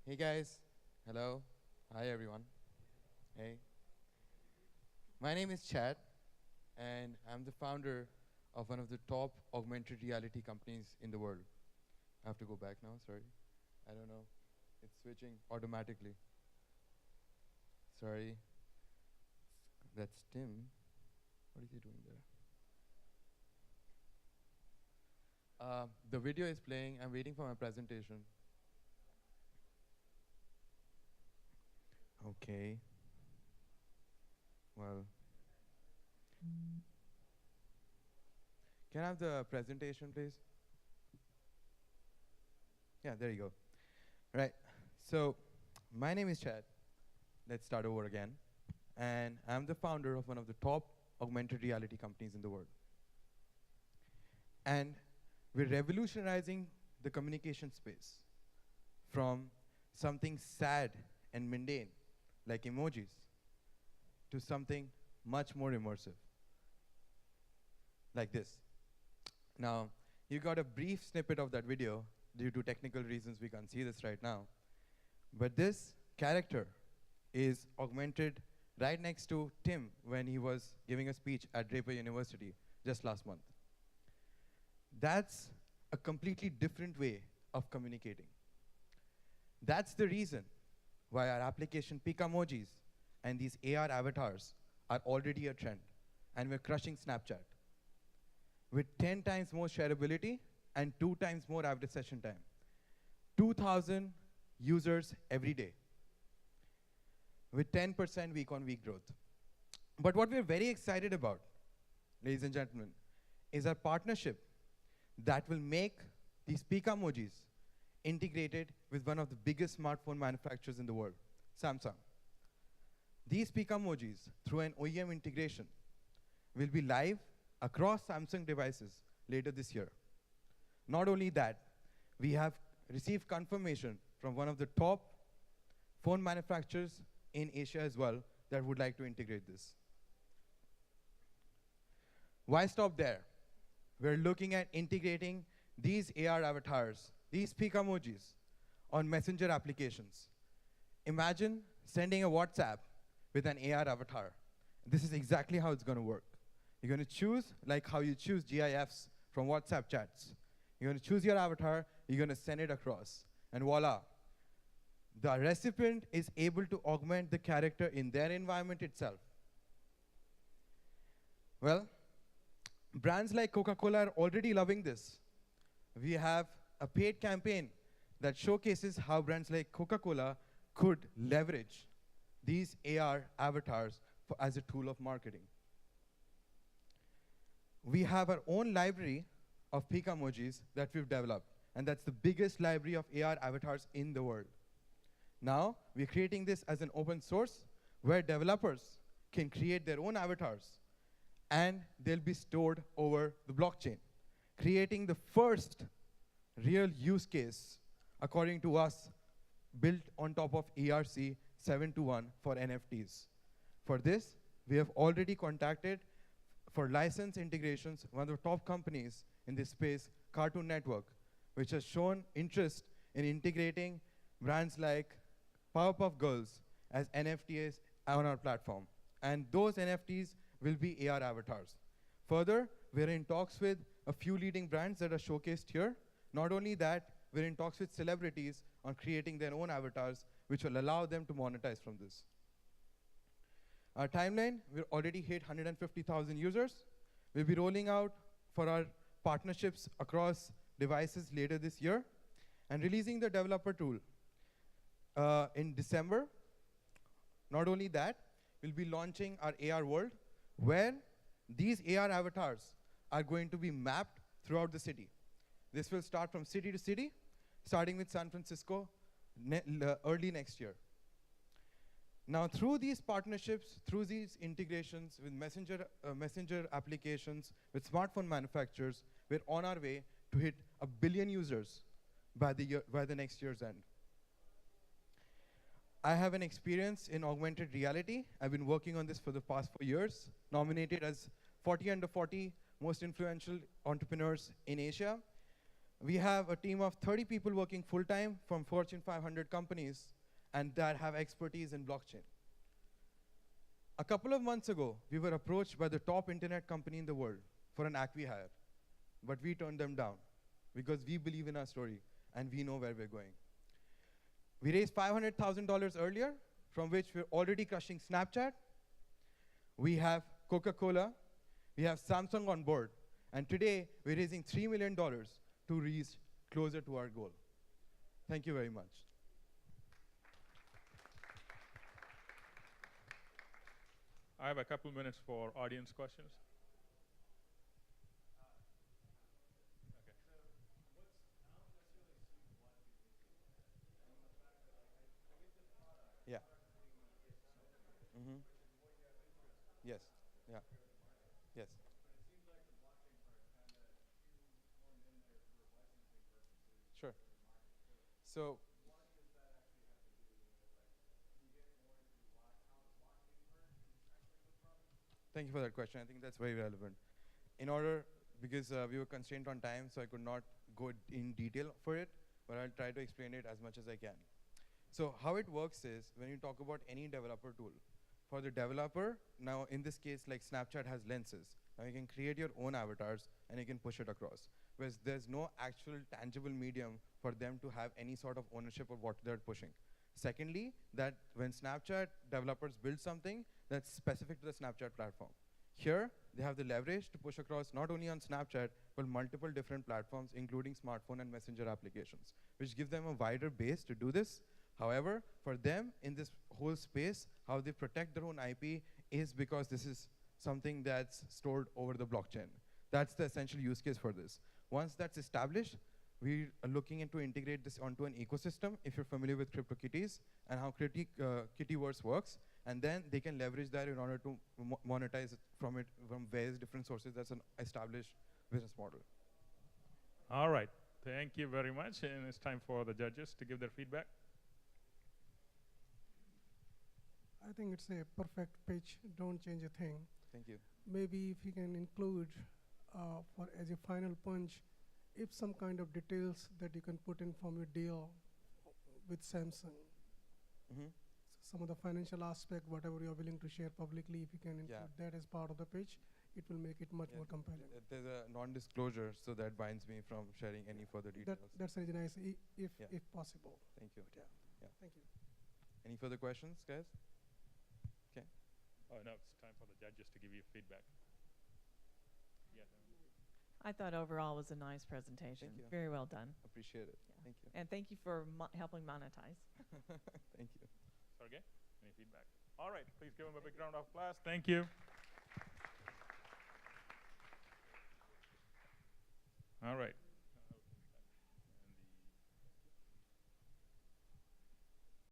Hey guys, hello, hi everyone. Hey, my name is Chad, and I'm the founder of one of the top augmented reality companies in the world. I have to go back now, sorry. I don't know, it's switching automatically. Sorry, that's Tim. What is he doing there? The video is playing, I'm waiting for my presentation. Okay, well, can I have the presentation, please? Yeah, there you go. Right, so my name is Chad. Let's start over again. And I'm the founder of one of the top augmented reality companies in the world. And we're revolutionizing the communication space from something sad and mundane, like emojis, to something much more immersive, like this. Now, you got a brief snippet of that video. Due to technical reasons, we can't see this right now. But this character is augmented right next to Tim when he was giving a speech at Draper University just last month. That's a completely different way of communicating. That's the reason why our application Emojis and these AR avatars are already a trend, and we're crushing Snapchat with 10 times more shareability and 2 times more average session time. 2,000 users every day with 10% week-on-week growth. But what we're very excited about, ladies and gentlemen, is our partnership that will make these Emojis integrated with one of the biggest smartphone manufacturers in the world, Samsung. These Emojis, through an OEM integration, will be live across Samsung devices later this year. Not only that, we have received confirmation from one of the top phone manufacturers in Asia as well that would like to integrate this. Why stop there? We're looking at integrating these AR avatars, these Emojis, on messenger applications. Imagine sending a WhatsApp with an AR avatar. This is exactly how it's going to work. You're going to choose like how you choose GIFs from WhatsApp chats. You're going to choose your avatar, you're going to send it across, and voila. The recipient is able to augment the character in their environment itself. Well, brands like Coca-Cola are already loving this. We have a paid campaign that showcases how brands like Coca-Cola could leverage these AR avatars as a tool of marketing. We have our own library of Emojis that we've developed, and that's the biggest library of AR avatars in the world. Now, we're creating this as an open source where developers can create their own avatars, and they'll be stored over the blockchain, creating the first real use case, according to us, built on top of ERC 721 for NFTs. For this, we have already contacted for license integrations one of the top companies in this space, Cartoon Network, which has shown interest in integrating brands like Powerpuff Girls as NFTs on our platform. And those NFTs will be AR avatars. Further, we're in talks with a few leading brands that are showcased here. Not only that, we're in talks with celebrities on creating their own avatars, which will allow them to monetize from this. Our timeline, we've already hit 150,000 users. We'll be rolling out for our partnerships across devices later this year and releasing the developer tool in December. Not only that, we'll be launching our AR world where these AR avatars are going to be mapped throughout the city. This will start from city to city, starting with San Francisco early next year. Now, through these partnerships, through these integrations with messenger applications, with smartphone manufacturers, we're on our way to hit 1 billion users by the next year's end. I have an experience in augmented reality. I've been working on this for the past 4 years, nominated as 40 under 40 most influential entrepreneurs in Asia. We have a team of 30 people working full-time from Fortune 500 companies and that have expertise in blockchain. A couple of months ago, we were approached by the top internet company in the world for an acqui-hire, but we turned them down because we believe in our story and we know where we're going. We raised $500,000 earlier, from which we're already crushing Snapchat. We have Coca-Cola, we have Samsung on board, and today we're raising $3 million to reach closer to our goal. Thank you very much. I have a couple minutes for audience questions. Yeah. Yes. Yeah. Yes. Sure. So, thank you for that question. I think that's very relevant. In order, because we were constrained on time, so I could not go in detail for it, but I'll try to explain it as much as I can. So how it works is, when you talk about any developer tool, for the developer, now in this case, like Snapchat has lenses. Now you can create your own avatars and you can push it across. Whereas there's no actual tangible medium for them to have any sort of ownership of what they're pushing. Secondly, that when Snapchat developers build something, that's specific to the Snapchat platform. Here, they have the leverage to push across not only on Snapchat, but multiple different platforms, including smartphone and messenger applications, which give them a wider base to do this. However, for them, in this whole space, how they protect their own IP is because this is something that's stored over the blockchain. That's the essential use case for this. Once that's established, we are looking into integrate this onto an ecosystem, if you're familiar with CryptoKitties and how Kittyverse works, and then they can leverage that in order to monetize it from various different sources. That's an established business model. All right. Thank you very much. And it's time for the judges to give their feedback. I think it's a perfect pitch. Don't change a thing. Thank you. Maybe if you can include, as a final punch, if some kind of details that you can put in from your deal with Samsung. Some of the financial aspect, whatever you're willing to share publicly, if you can include that as part of the pitch, it will make it much more compelling. There's a non-disclosure, so that binds me from sharing any further details. That's really nice, if possible. Thank you. But thank you. Any further questions, guys? Okay. Oh, no, it's time for the judges to give you feedback. Yeah. I thought overall was a nice presentation. Thank you. Very well done. Appreciate it. Yeah. Thank you. And thank you for helping monetize. Thank you. Sergey, any feedback? All right, please give him a big round of applause. Thank you. All right.